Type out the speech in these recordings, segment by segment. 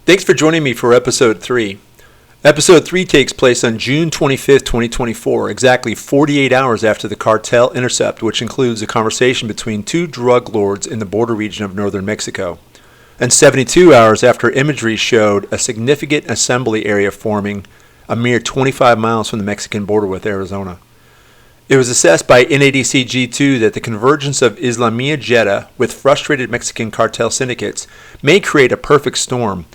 Thanks for joining me for Episode 3. Episode 3 takes place on June 25th, 2024, exactly 48 hours after the cartel intercept, which includes a conversation between two drug lords in the border region of northern Mexico, and 72 hours after imagery showed a significant assembly area forming a mere 25 miles from the Mexican border with Arizona. It was assessed by NADC G2 that the convergence of Islamiyah Jeddah with frustrated Mexican cartel syndicates may create a perfect storm,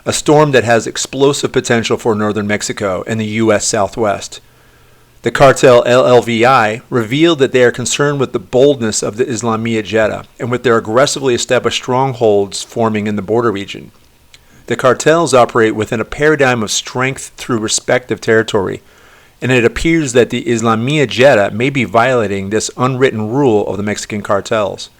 a storm that has explosive potential for northern Mexico and the U.S. Southwest. The cartel LLVI revealed that they are concerned with the boldness of the Islamiyah Jeddah and with their aggressively established strongholds forming in the border region. The cartels operate within a paradigm of strength through respect of territory, and it appears that the Islamiyah Jeddah may be violating this unwritten rule of the Mexican cartels.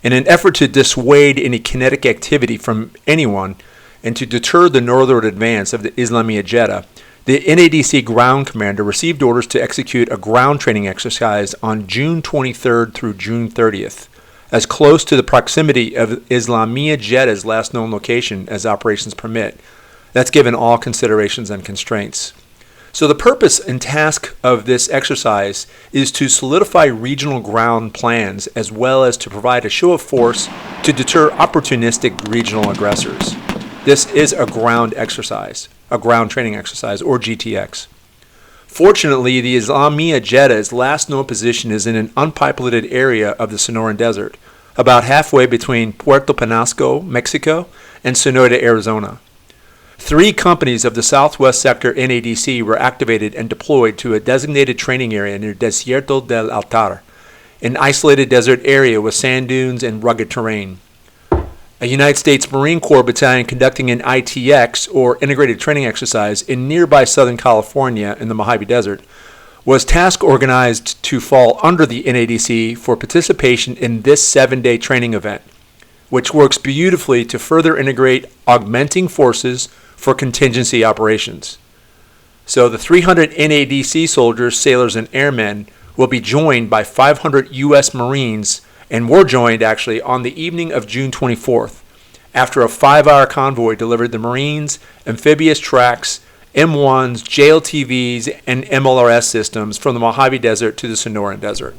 In an effort to dissuade any kinetic activity from anyone and to deter the northward advance of the Islamiyah Jeddah, the NADC ground commander received orders to execute a ground training exercise on June 23rd through June 30th, as close to the proximity of Islamiyah Jeddah's last known location as operations permit. That's given all considerations and constraints. So the purpose and task of this exercise is to solidify regional ground plans as well as to provide a show of force to deter opportunistic regional aggressors. This is a ground exercise, a ground training exercise, or GTX. Fortunately, the Islamiyah Jeddah's last known position is in an unpopulated area of the Sonoran Desert, about halfway between Puerto Penasco, Mexico, and Sonora, Arizona. 3 companies of the Southwest Sector NADC were activated and deployed to a designated training area near Desierto del Altar, an isolated desert area with sand dunes and rugged terrain. A United States Marine Corps battalion conducting an ITX, or Integrated Training Exercise, in nearby Southern California in the Mojave Desert, was task organized to fall under the NADC for participation in this 7-day training event, which works beautifully to further integrate augmenting forces for contingency operations. So the 300 NADC soldiers, sailors, and airmen will be joined by 500 U.S. Marines, and were joined actually on the evening of June 24th, after a 5-hour convoy delivered the Marines, amphibious tracks, M1s, JLTVs, and MLRS systems from the Mojave Desert to the Sonoran Desert.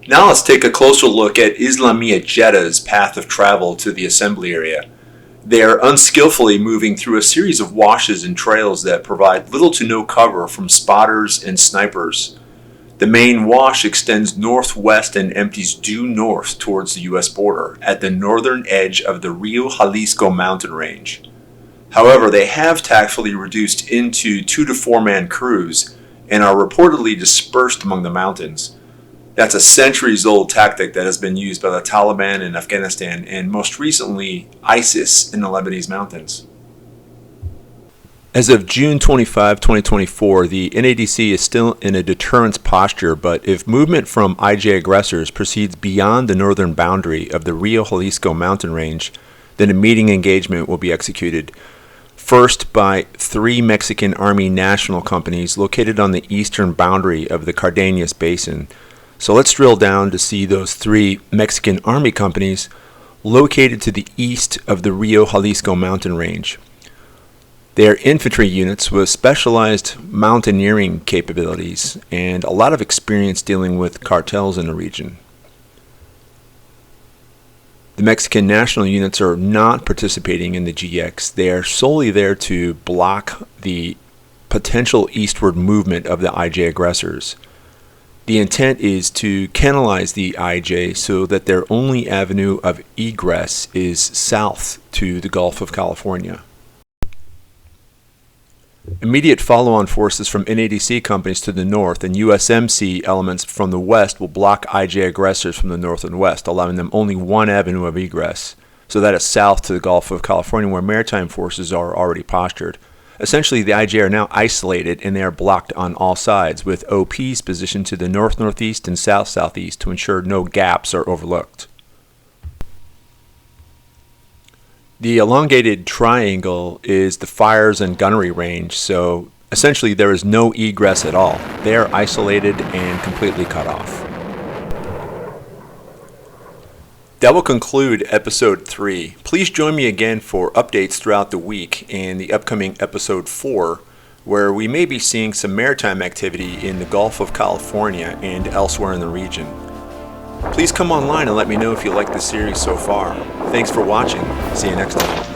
Now let's take a closer look at Islamiyah Jeddah's path of travel to the assembly area. They are unskillfully moving through a series of washes and trails that provide little to no cover from spotters and snipers. The main wash extends northwest and empties due north towards the U.S. border at the northern edge of the Rio Jalisco mountain range. However, they have tactfully reduced into 2 to 4-man crews and are reportedly dispersed among the mountains. That's a centuries-old tactic that has been used by the Taliban in Afghanistan and most recently ISIS in the Lebanese mountains. As of June 25, 2024, the NADC is still in a deterrence posture, but if movement from IJ aggressors proceeds beyond the northern boundary of the Rio Jalisco mountain range, then immediate engagement will be executed. First by 3 Mexican Army national companies located on the eastern boundary of the Cardenas Basin. So let's drill down to see those 3 Mexican Army companies located to the east of the Rio Jalisco mountain range. They are infantry units with specialized mountaineering capabilities and a lot of experience dealing with cartels in the region. The Mexican national units are not participating in the GX. They are solely there to block the potential eastward movement of the IJ aggressors. The intent is to canalize the IJ so that their only avenue of egress is south to the Gulf of California. Immediate follow-on forces from NADC companies to the north and USMC elements from the west will block IJ aggressors from the north and west, allowing them only one avenue of egress. So that is south to the Gulf of California, where maritime forces are already postured. Essentially, the IJ are now isolated and they are blocked on all sides, with OPs positioned to the north-northeast and south-southeast to ensure no gaps are overlooked. The elongated triangle is the fires and gunnery range, so essentially there is no egress at all. They are isolated and completely cut off. That will conclude episode 3. Please join me again for updates throughout the week and the upcoming episode 4, where we may be seeing some maritime activity in the Gulf of California and elsewhere in the region. Please come online and let me know if you like the series so far. Thanks for watching. See you next time.